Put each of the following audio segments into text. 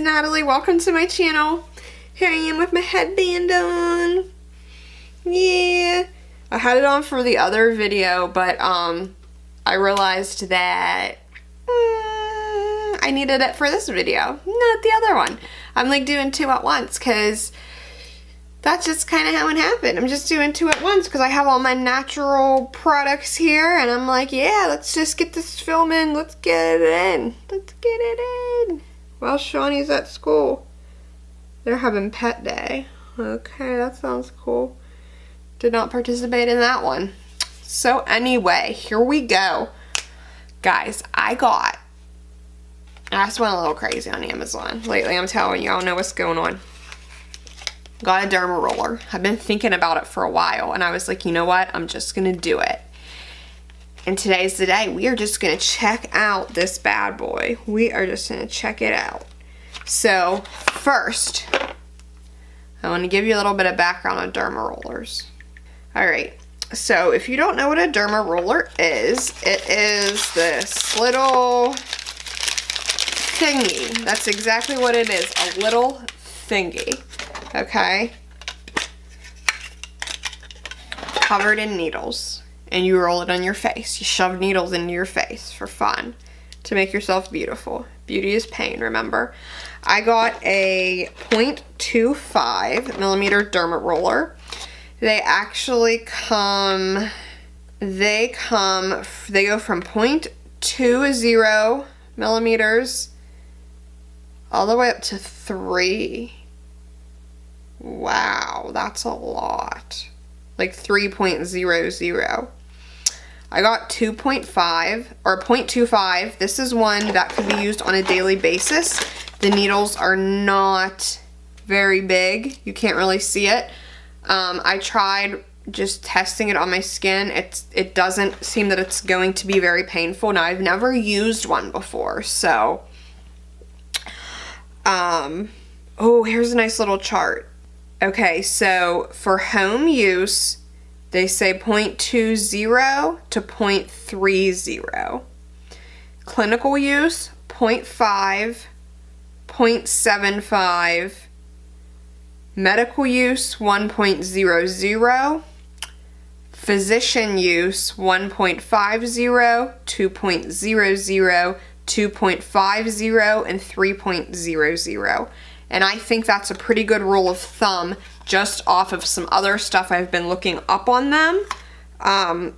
Natalie. Welcome to my channel. Here I am with my headband on. Yeah. I had it on for the other video, but I realized that I needed it for this video, not the other one. I'm like doing two at once because that's just kind of how it happened. I'm just doing two at once because I have all my natural products here, and I'm like, yeah, let's just get this filming. Let's get it in. Let's get it in. Well, Shawnee's at school. They're having pet day. Okay, that sounds cool. Did not participate in that one. So anyway, here we go. Guys, I just went a little crazy on Amazon lately. I'm telling you, I don't know what's going on. Got a Derma roller. I've been thinking about it for a while, and I was like, you know what? I'm just gonna do it. And today's the day. We are just gonna check out this bad boy. We are just gonna check it out. So first, I want to give you a little bit of background on Derma rollers. Alright, so if you don't know what a Derma roller is, it is this little thingy. That's exactly what it is, a little thingy. Okay? Covered in needles. And you roll it on your face. You shove needles into your face for fun. To make yourself beautiful. Beauty is pain, remember? I got a 0.25 millimeter Derma roller. They actually come, they go from 0.20 millimeters all the way up to 3. Wow, that's a lot. Like 3.00. I got 2.5 or 0.25. This is one that could be used on a daily basis. The needles are not very big. You can't really see it. I tried just testing it on my skin. It doesn't seem that it's going to be very painful. Now, I've never used one before, so oh, here's a nice little chart. Okay, so for home use, they say 0.20 to 0.30. Clinical use, 0.5, 0.75. Medical use, 1.00. Physician use, 1.50, 2.00, 2.50, and 3.00. And I think that's a pretty good rule of thumb just off of some other stuff I've been looking up on them. I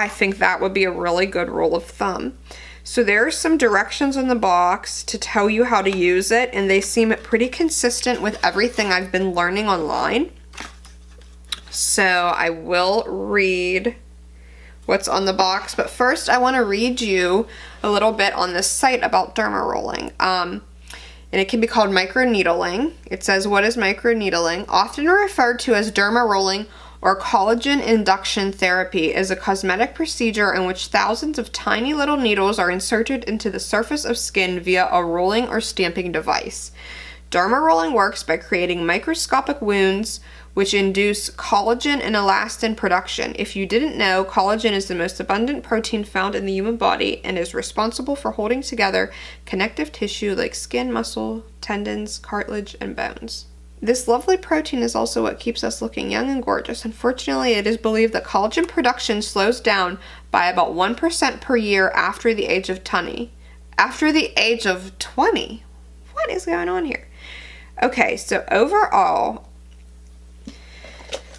think that would be a really good rule of thumb. So there's some directions in the box to tell you how to use it, and they seem pretty consistent with everything I've been learning online. So I will read what's on the box, but first I want to read you a little bit on this site about derma rolling. And it can be called microneedling. It says, what is microneedling? Often referred to as derma rolling or collagen induction therapy, is a cosmetic procedure in which thousands of tiny little needles are inserted into the surface of skin via a rolling or stamping device. Derma rolling works by creating microscopic wounds which induce collagen and elastin production. If you didn't know, collagen is the most abundant protein found in the human body and is responsible for holding together connective tissue like skin, muscle, tendons, cartilage, and bones. This lovely protein is also what keeps us looking young and gorgeous. Unfortunately, it is believed that collagen production slows down by about 1% per year after the age of 20. After the age of 20? What is going on here? Okay, so overall,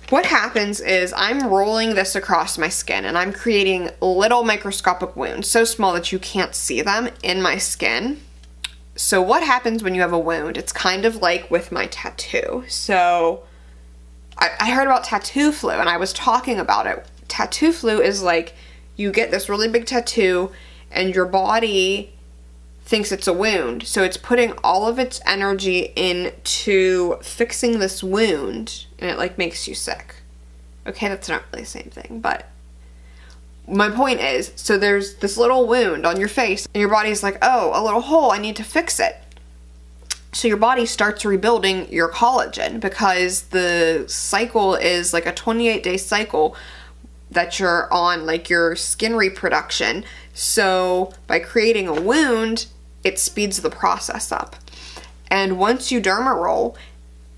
what happens is I'm rolling this across my skin and I'm creating little microscopic wounds, so small that you can't see them in my skin. So what happens when you have a wound? It's kind of like with my tattoo. So I heard about tattoo flu and I was talking about it. Tattoo flu is like you get this really big tattoo and your body thinks it's a wound. So it's putting all of its energy into fixing this wound, and it like makes you sick. Okay, that's not really the same thing, but my point is, so there's this little wound on your face and your body's like, oh, a little hole, I need to fix it. So your body starts rebuilding your collagen because the cycle is like a 28-day cycle that you're on, like your skin reproduction. So by creating a wound, it speeds the process up. And once you derma roll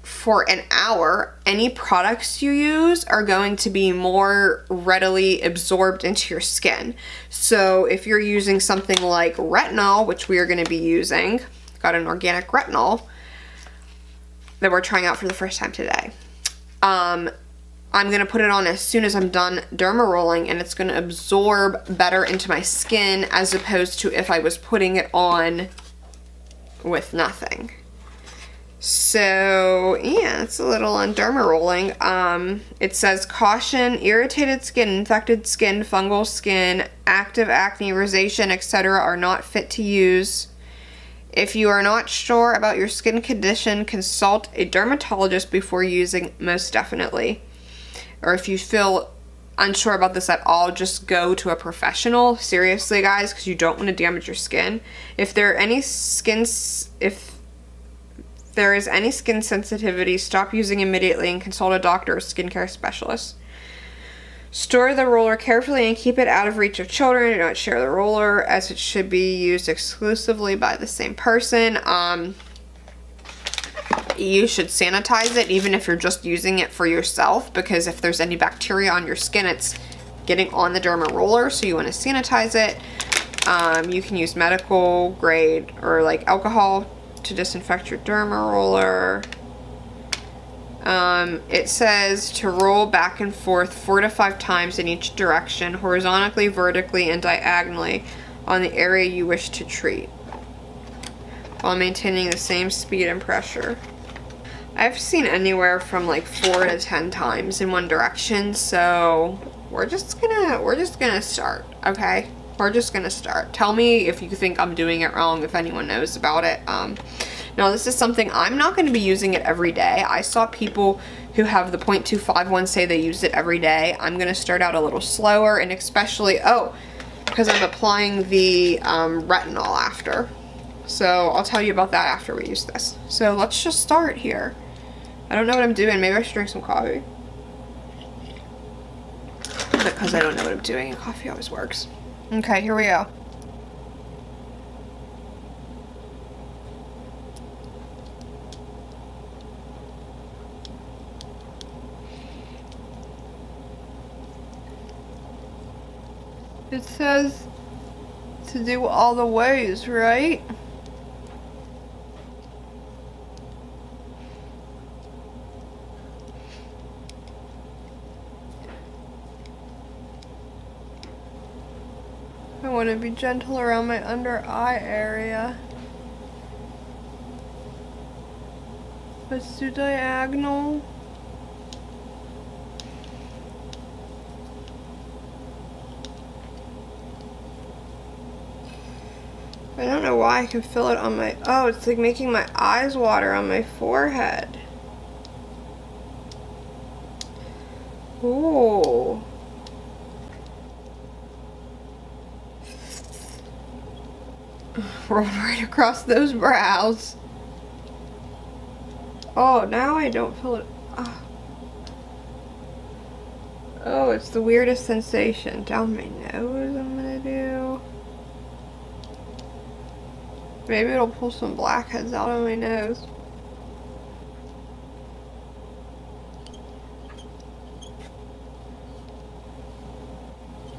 for an hour, any products you use are going to be more readily absorbed into your skin. So if you're using something like retinol, which we are going to be using, got an organic retinol that we're trying out for the first time today. I'm going to put it on as soon as I'm done derma rolling, and it's going to absorb better into my skin as opposed to if I was putting it on with nothing. So yeah, it's a little on derma rolling. It says caution, irritated skin, infected skin, fungal skin, active acne, rosacea, etc. are not fit to use. If you are not sure about your skin condition, consult a dermatologist before using, most definitely. Or if you feel unsure about this at all, just go to a professional. Seriously, guys, because you don't want to damage your skin. If there is any skin sensitivity, stop using immediately and consult a doctor or skincare specialist. Store the roller carefully and keep it out of reach of children. Do not share the roller, as it should be used exclusively by the same person. You should sanitize it even if you're just using it for yourself, because if there's any bacteria on your skin, it's getting on the derma roller, so you want to sanitize it. You can use medical grade or like alcohol to disinfect your derma roller. It says to roll back and forth 4 to 5 times in each direction, horizontally, vertically, and diagonally on the area you wish to treat, while maintaining the same speed and pressure. I've seen anywhere from like 4 to 10 times in one direction, so we're just gonna start, okay? We're just gonna start. Tell me if you think I'm doing it wrong, if anyone knows about it. Now, this is something I'm not going to be using it every day. I saw people who have the 0.25 one say they use it every day. I'm going to start out a little slower, and especially, because I'm applying the retinol after. So I'll tell you about that after we use this. So let's just start here. I don't know what I'm doing. Maybe I should drink some coffee. Because I don't know what I'm doing, and coffee always works. Okay, here we go. It says to do all the ways, right? I want to be gentle around my under eye area. Let's do diagonal. I don't know why I can feel it on my, it's like making my eyes water on my forehead. Ooh. Rolled right across those brows. Oh, now I don't feel it. Oh, it's the weirdest sensation. Down my nose I'm gonna do. Maybe it'll pull some blackheads out of my nose.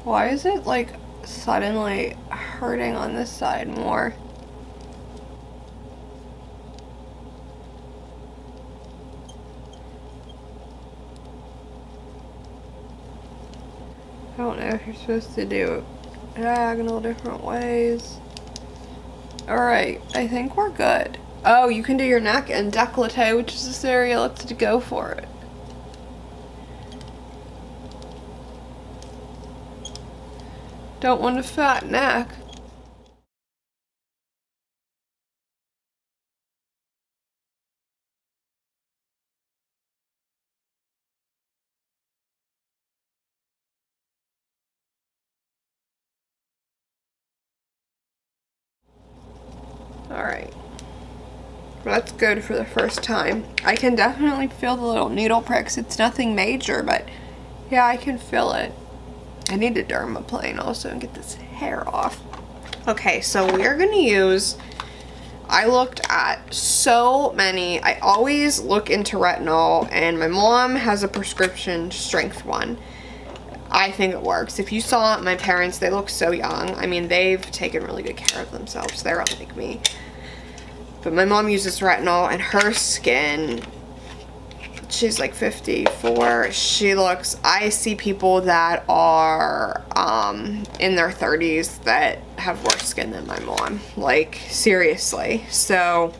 Why is it like suddenly hurting on this side more? I don't know if you're supposed to do diagonal different ways. Alright, I think we're good. Oh, you can do your neck and décolleté, which is this area. Let's go for it. Don't want a fat neck. Alright. That's good for the first time. I can definitely feel the little needle pricks. It's nothing major, but yeah, I can feel it. I need to dermaplane also and get this hair off. Okay, so we're gonna use, I looked at so many. I always look into retinol, and my mom has a prescription strength one. I think it works. If you saw my parents, they look so young. I mean, they've taken really good care of themselves. They're unlike me. But my mom uses retinol, and her skin, she's like 54. She looks, I see people that are in their 30s that have worse skin than my mom. Like, seriously. So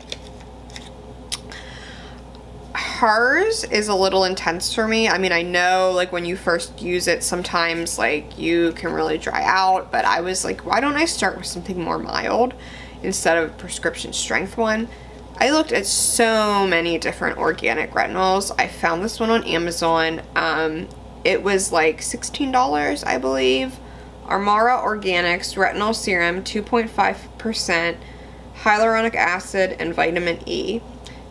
hers is a little intense for me. I mean, I know like when you first use it, sometimes like you can really dry out, but I was like, why don't I start with something more mild instead of a prescription strength one? I looked at so many different organic retinols. I found this one on Amazon. It was like $16, I believe. Armara Organics Retinol Serum, 2.5% hyaluronic acid and vitamin E.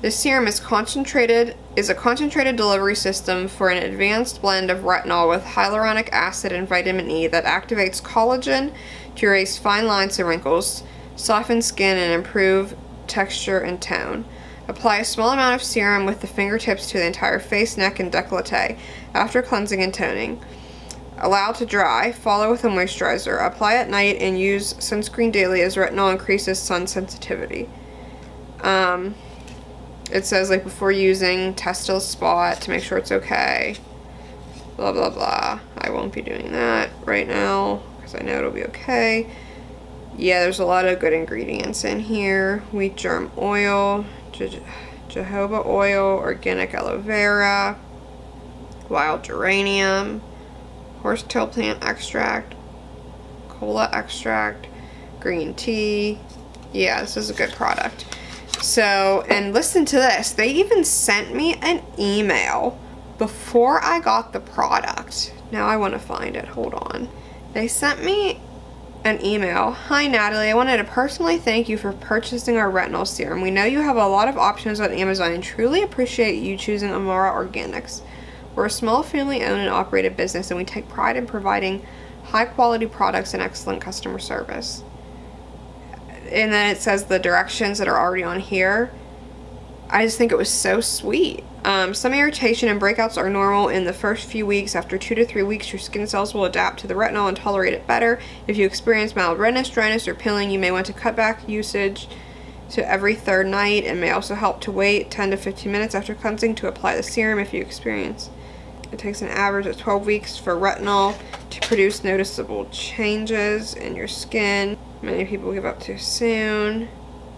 This serum is a concentrated delivery system for an advanced blend of retinol with hyaluronic acid and vitamin E that activates collagen to erase fine lines and wrinkles, soften skin, and improve texture and tone. Apply a small amount of serum with the fingertips to the entire face, neck, and décolleté after cleansing and toning. Allow to dry. Follow with a moisturizer. Apply at night and use sunscreen daily as retinol increases sun sensitivity. It says like before using, test a spot to make sure it's okay. Blah blah blah. I won't be doing that right now because I know it'll be okay. Yeah, there's a lot of good ingredients in here. Wheat germ oil, jojoba oil, organic aloe vera, wild geranium, horsetail plant extract, cola extract, green tea. Yeah, this is a good product. So, and listen to this. They even sent me an email before I got the product. Now I want to find it. Hold on. They sent me an email. Hi Natalie, I wanted to personally thank you for purchasing our retinol serum. We know you have a lot of options on Amazon and truly appreciate you choosing Armara Organics. We're a small family-owned and operated business, and we take pride in providing high-quality products and excellent customer service. And then it says the directions that are already on here. I just think it was so sweet. Some irritation and breakouts are normal in the first few weeks. After 2 to 3 weeks, your skin cells will adapt to the retinol and tolerate it better. If you experience mild redness, dryness, or peeling, you may want to cut back usage to every third night. It may also help to wait 10 to 15 minutes after cleansing to apply the serum if you experience. It takes an average of 12 weeks for retinol to produce noticeable changes in your skin. Many people give up too soon.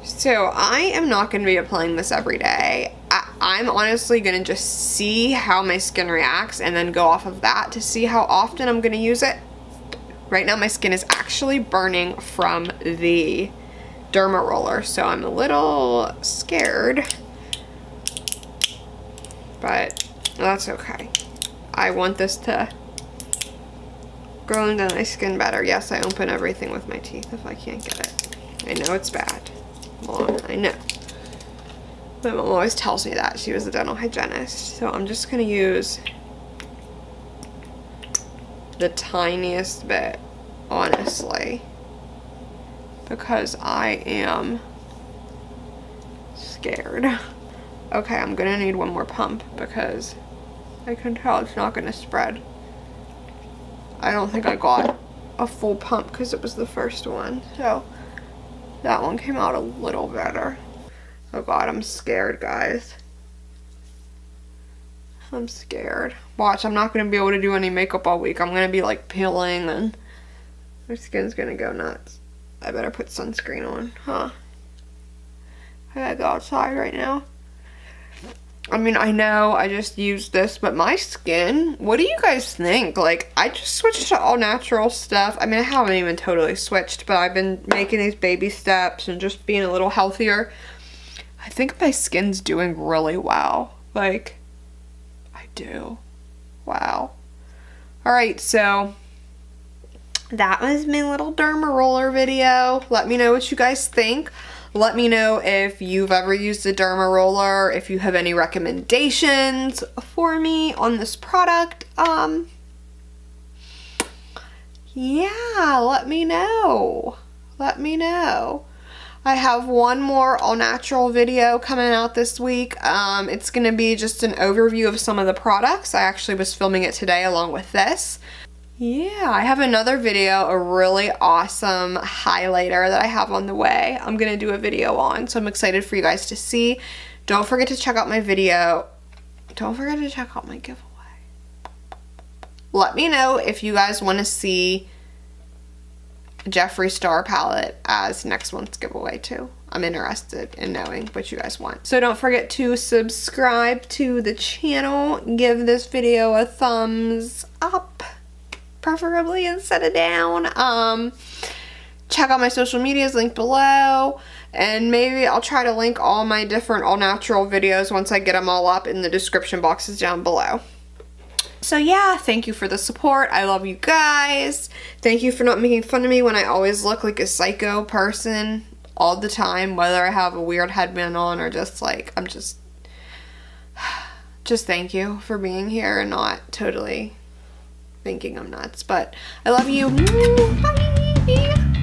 So I am not going to be applying this every day. I'm honestly going to just see how my skin reacts and then go off of that to see how often I'm going to use it. Right now my skin is actually burning from the Derma roller, so I'm a little scared. But that's okay. I want this to grow into my skin better. Yes, I open everything with my teeth if I can't get it. I know it's bad. Mom, I know. My mom always tells me that. She was a dental hygienist. So I'm just going to use the tiniest bit, honestly, because I am scared. Okay, I'm going to need one more pump because I can tell it's not going to spread. I don't think I got a full pump because it was the first one. So that one came out a little better. Oh god, I'm scared, guys. I'm scared. Watch, I'm not going to be able to do any makeup all week. I'm going to be like peeling and my skin's going to go nuts. I better put sunscreen on, huh? I gotta go outside right now. I mean, I know I just used this, but my skin, what do you guys think? Like, I just switched to all natural stuff. I mean, I haven't even totally switched, but I've been making these baby steps and just being a little healthier. I think my skin's doing really well. Like, I do. Wow. Alright, so that was my little Derma roller video. Let me know what you guys think. Let me know if you've ever used a Derma roller, if you have any recommendations for me on this product. Yeah, let me know. Let me know. I have one more all natural video coming out this week. It's gonna be just an overview of some of the products. I actually was filming it today along with this. Yeah, I have another video, a really awesome highlighter that I have on the way. I'm gonna do a video on, so I'm excited for you guys to see. Don't forget to check out my video. Don't forget to check out my giveaway. Let me know if you guys want to see Jeffree Star palette as next month's giveaway too. I'm interested in knowing what you guys want. So don't forget to subscribe to the channel. Give this video a thumbs up, preferably instead of down. Check out my social medias linked below. And maybe I'll try to link all my different all natural videos once I get them all up in the description boxes down below. So yeah, thank you for the support. I love you guys. Thank you for not making fun of me when I always look like a psycho person all the time, whether I have a weird headband on or just like, just thank you for being here and not totally thinking I'm nuts. But I love you. Bye.